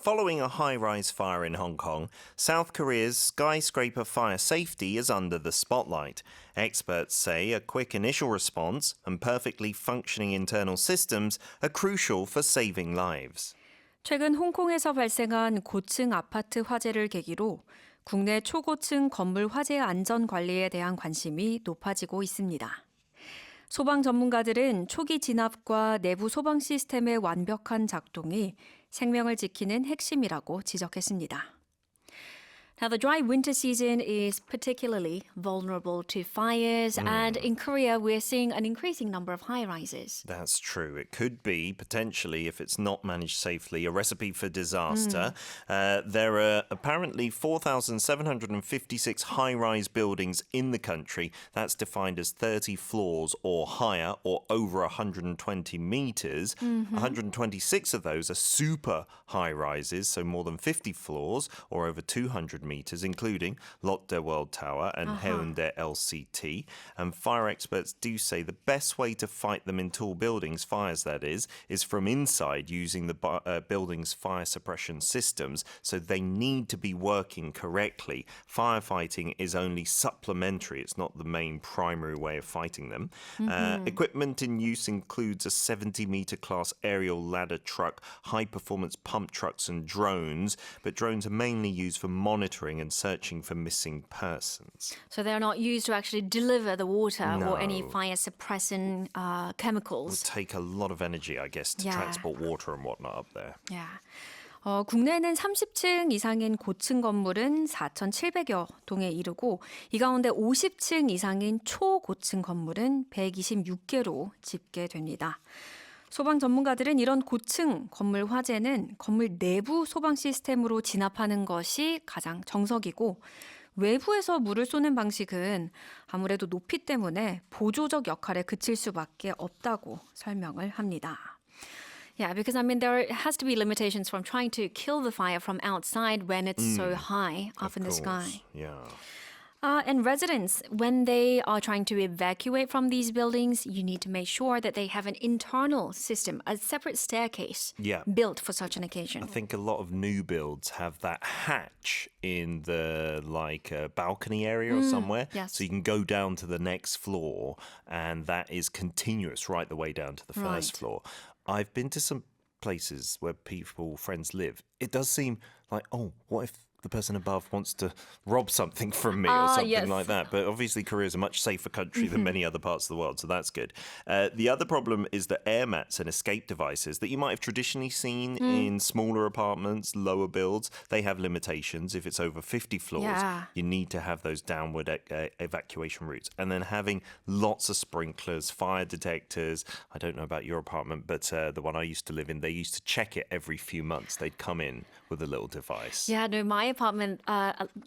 following a high-rise fire in Hong Kong, South Korea's skyscraper fire safety is under the spotlight. Experts say a quick initial response and perfectly functioning internal systems are crucial for saving lives. 최근 홍콩에서 발생한 고층 아파트 화재를 계기로 국내 초고층 건물 화재 안전 관리에 대한 관심이 높아지고 있습니다. 소방 전문가들은 초기 진압과 내부 소방 시스템의 완벽한 작동이 생명을 지키는 핵심이라고 지적했습니다. Now, the dry winter season is particularly vulnerable to fires, and in Korea, we're seeing an increasing number of high-rises. That's true. It could be, potentially, if it's not managed safely, a recipe for disaster. There are apparently 4,756 high-rise buildings in the country. That's defined as 30 floors or higher, or over 120 meters. 126 of those are super high-rises, so more than 50 floors, or over 200 meters, including Lotte World Tower and Haeundae LCT. And fire experts do say the best way to fight them in tall buildings, fires that is from inside using the building's fire suppression systems. So they need to be working correctly. Firefighting is only supplementary. It's not the main primary way of fighting them. Equipment in use includes a 70-meter class aerial ladder truck, high-performance pump trucks and drones. But drones are mainly used for monitoring and searching for missing persons. So they're not used to actually deliver the water No. or any fire-suppressing It would chemicals. take a lot of energy, I guess, to Yeah. transport water and whatnot up there. Yeah. 국내에는 30층 이상인 고층 건물은 4,700여 동에 이르고 이 가운데 50층 이상인 초고층 건물은 126개로 집계됩니다. 소방 전문가들은 이런 고층 건물 화재는 건물 내부 소방 시스템으로 진압하는 것이 가장 정석이고 외부에서 물을 쏘는 방식은 아무래도 높이 때문에 보조적 역할에 그칠 수밖에 없다고 설명을 합니다. Yeah, because I mean there has to be limitations from trying to kill the fire from outside when it's so high up in the sky. Yeah. And residents, when they are trying to evacuate from these buildings, you need to make sure that they have an internal system, a separate staircase Yeah. built for such an occasion. I think a lot of new builds have that hatch in the balcony area or somewhere. yes. So you can go down to the next floor and that is continuous right the way down to the first Right. floor. I've been to some places where friends live. It does seem like, oh, what if the person above wants to rob something from me or something yes. like that? But obviously Korea is a much safer country than many other parts of the world, so that's good. The other problem is the air mats and escape devices that you might have traditionally seen in smaller apartments, lower builds. They have limitations. If it's over 50 floors, Yeah. you need to have those downward evacuation routes. And then having lots of sprinklers, fire detectors. I don't know about your apartment, but the one I used to live in, they used to check it every few months. They'd come in with a little device. Yeah, no, my apartment,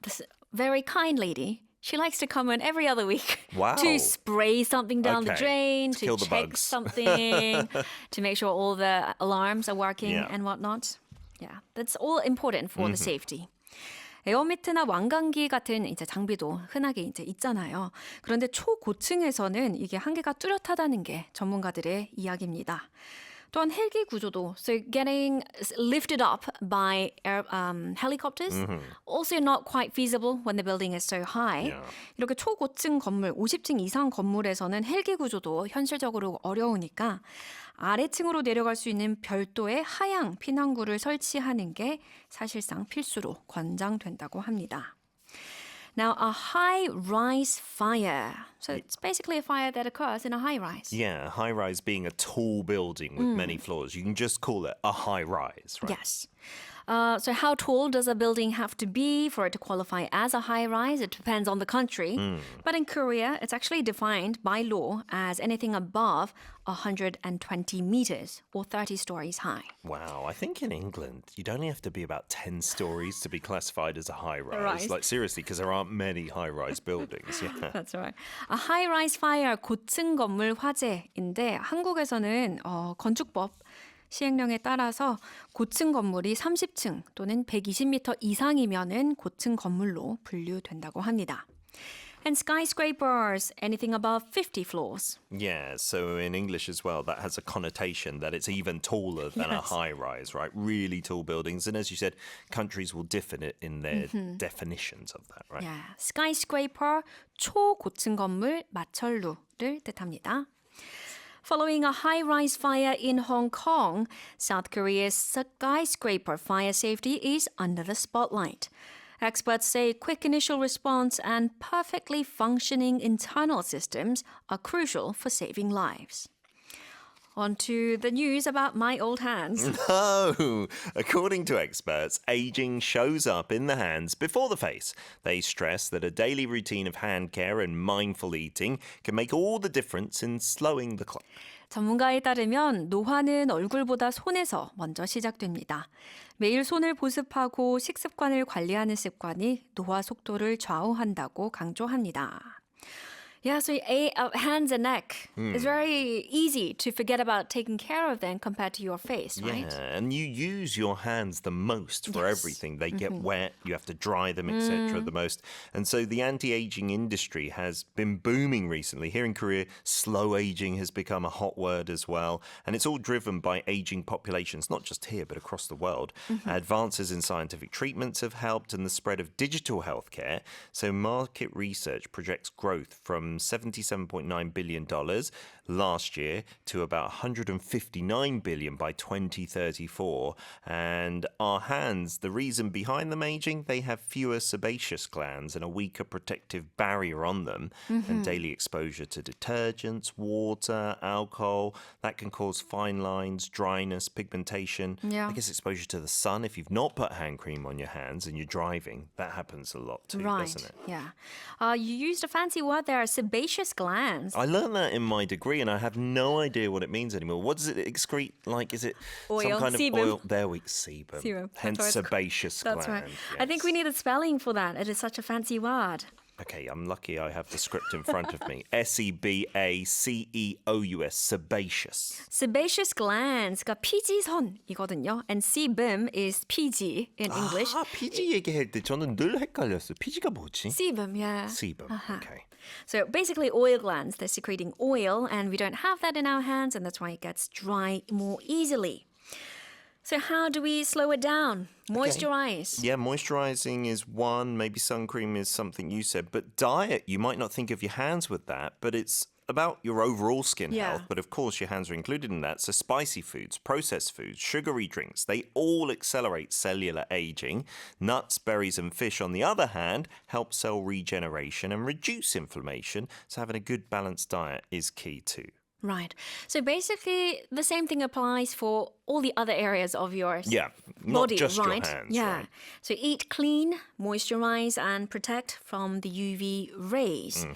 this very kind lady, she likes to come in every other week Wow. to spray something down the Okay. drain, To to kill the check bugs. something, to make sure all the alarms are working Yeah. and whatnot. Yeah, that's all important for the safety. 에어미트나 왕강기 같은 이제 장비도 흔하게 이제 있잖아요. 그런데 초고층에서는 이게 한계가 뚜렷하다는 게 전문가들의 이야기입니다. 또한 헬기 구조도, so getting lifted up by helicopters, also not quite feasible when the building is so high. Yeah. 이렇게 초고층 건물, 50층 이상 건물에서는 헬기 구조도 현실적으로 어려우니까 아래층으로 내려갈 수 있는 별도의 하향 피난구를 설치하는 게 사실상 필수로 권장된다고 합니다. Now, a high-rise fire. So it's basically a fire that occurs in a high-rise. Yeah, high rise being a tall building with many floors. You can just call it a high rise, right? Yes. So how tall does a building have to be for it to qualify as a high-rise? It depends on the country. But in Korea, it's actually defined by law as anything above 120 meters or 30 stories high. Wow, I think in England, you'd only have to be about 10 stories to be classified as a high rise. Right. Like, seriously, because there aren't many high rise buildings. Yeah. That's right. A high-rise fire, 고층 건물 화재인데 한국에서는 건축법 시행령에 따라서 고층 건물이 30층 또는 120m 이상이면은 고층 건물로 분류된다고 합니다. And skyscrapers, anything above 50 floors. Yeah, so in English as well, that has a connotation that it's even taller than a Yes. high rise, right? Really tall buildings. And as you said, countries will differ in their definitions of that, right? Yeah. skyscraper, 초고층 건물, 마천루를 뜻합니다. Following a high-rise fire in Hong Kong, South Korea's skyscraper fire safety is under the spotlight. Experts say quick initial response and perfectly functioning internal systems are crucial for saving lives. On to the news about my old hands. No! According to experts, aging shows up in the hands before the face. They stress that a daily routine of hand care and mindful eating can make all the difference in slowing the clock. 전문가에 따르면 노화는 얼굴보다 손에서 먼저 시작됩니다. 매일 손을 보습하고 식습관을 관리하는 습관이 노화 속도를 좌우한다고 강조합니다. Yeah, so hands and neck. It's very easy to forget about taking care of them compared to your face, right? Yeah, and you use your hands the most for Yes. everything. They get wet, you have to dry them, etc. the most. And so the anti-aging industry has been booming recently. Here in Korea, slow aging has become a hot word as well. And it's all driven by aging populations, not just here, but across the world. Advances in scientific treatments have helped and the spread of digital healthcare. So market research projects growth from $77.9 billion last year to about $159 billion by 2034. And our hands, the reason behind them aging, they have fewer sebaceous glands and a weaker protective barrier on them. And daily exposure to detergents, water, alcohol, that can cause fine lines, dryness, pigmentation. Yeah. I guess exposure to the sun. If you've not put hand cream on your hands and you're driving, that happens a lot too, doesn't it? Yeah. You used a fancy word there, sebaceous glands. I learned that in my degree, and I have no idea what it means anymore. What does it excrete? Like, is it Oil, some kind sebum. of oil? There we sebum. Sebum. Hence That's why sebaceous That's gland. right. I think we yes. need a spelling for that. It is such a fancy word. Okay, I'm lucky I have the script in front of me. Sebaceous, sebaceous. Sebaceous glands가 피지선이거든요. And sebum is PG in English. 아, 피지 얘기할 때 저는 늘 헷갈렸어요. 피지가 뭐지? Sebum, yeah. sebum. Okay. So basically oil glands, they're secreting oil and we don't have that in our hands and that's why it gets dry more easily. So how do we slow it down? Moisturize. Yeah, moisturizing is one. Maybe sun cream is something you said. But diet, you might not think of your hands with that, but it's about your overall skin Yeah. health. But of course, your hands are included in that. So spicy foods, processed foods, sugary drinks, they all accelerate cellular aging. Nuts, berries, and fish, on the other hand, help cell regeneration and reduce inflammation. So having a good balanced diet is key too. Right. So basically the same thing applies for all the other areas of your Yeah, not body, just right? your hands. Yeah. Right? So eat clean, moisturize and protect from the UV rays.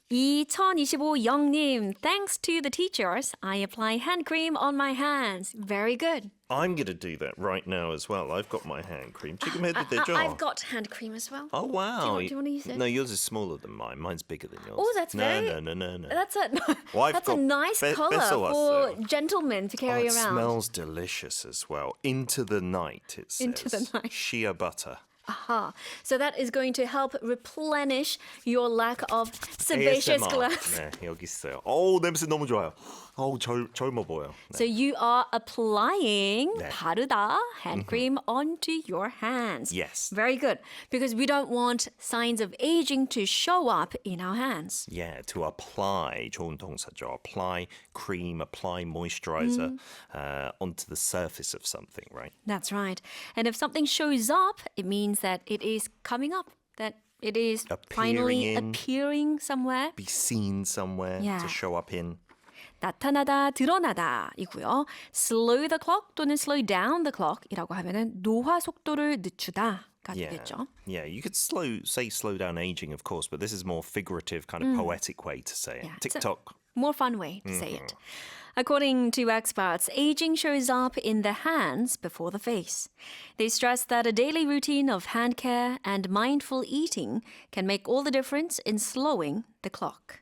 2025 영님, thanks to the teachers, I apply hand cream on my hands. Very good. I'm going to do that right now as well. I've got my hand cream. 지금 해도 되죠? I've got hand cream as well. Oh, wow. Do you want to use it? No, yours is smaller than mine. Mine's bigger than yours. Oh, that's no, very- No. That's a Well, I've that's a got nice color 뺏어왔어요. for gentlemen to carry it around. smells delicious as well. Into the night, it says. Into the night. Shea butter. Aha. So that is going to help replenish your lack of sebaceous ASMR. glands. 네, 여기 있어요. 어우, 냄새 너무 좋아요. 어우, 젊어 보여. 네. So you are applying 네. 바르다 hand cream onto your hands. Yes. Very good. Because we don't want signs of aging to show up in our hands. Yeah, to apply, 좋은 동사죠. Apply cream, apply moisturizer onto the surface of something, right? That's right. And if something shows up, it means that it is coming up, that it is finally Appearing in. appearing somewhere. Be seen somewhere Yeah. to show up in. 나타나다, 드러나다이고요. Slow the clock 또는 slow down the clock이라고 하면은 노화 속도를 늦추다가 되겠죠. Yeah, you could slow down aging, of course, but this is more figurative, kind of poetic way to say it. Yeah, it's a- TikTok. More fun way to say it. According to experts, aging shows up in the hands before the face. They stress that a daily routine of hand care and mindful eating can make all the difference in slowing the clock.